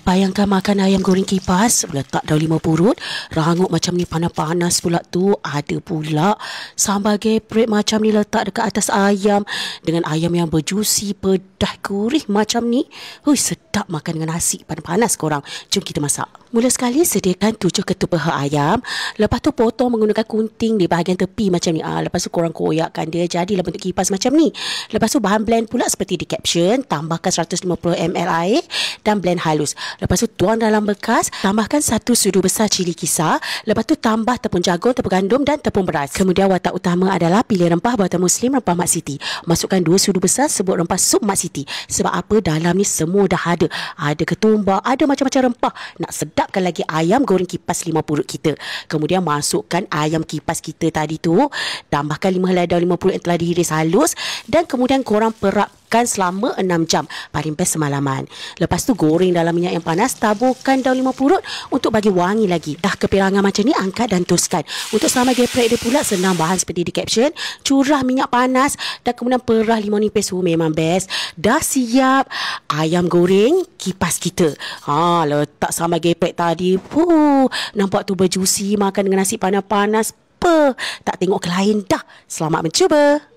Bayangkan makan ayam goreng kipas, letak daun limau purut, rangup macam ni panas-panas pula tu. Ada pula sambal geprek macam ni letak dekat atas ayam. Dengan ayam yang berjusi, pedas, gurih macam ni. Hui, sedap makan dengan nasi panas-panas korang. Jom kita masak. Mula sekali sediakan 7 ketul paha ayam. Lepas tu potong menggunakan gunting di bahagian tepi macam ni. Lepas tu korang koyakkan dia jadilah bentuk kipas macam ni. Lepas tu bahan blend pula seperti di caption. Tambahkan 150 ml air dan blend halus. Lepas tu tuang dalam bekas, tambahkan 1 sudu besar cili kisar. Lepas tu tambah tepung jagung, tepung gandum dan tepung beras. Kemudian watak utama adalah pilih rempah buatan Muslim, rempah Mak Siti. Masukkan 2 sudu besar sebut rempah sup Mak Siti. Sebab apa? Dalam ni semua dah ada. Ada ketumbar, ada macam-macam rempah. Nak sedapkan lagi ayam goreng kipas limau purut kita. Kemudian masukkan ayam kipas kita tadi tu. Tambahkan 5 helai daun limau purut yang telah diiris halus. Dan kemudian korang perapkan selama 6 jam. Paling best semalaman. Lepas tu goreng dalam minyak yang panas, taburkan daun limau purut untuk bagi wangi lagi. Dah kepirangan macam ni, angkat dan toskan. Untuk sambal geprek dia pula senang, bahan seperti di caption. Curah minyak panas dan kemudian perah limau nipis. Memang best. Dah siap ayam goreng kipas kita. Letak sambal geprek tadi. Nampak tu berjusi, makan dengan nasi panas-panas. Tak tengok ke lain dah. Selamat mencuba.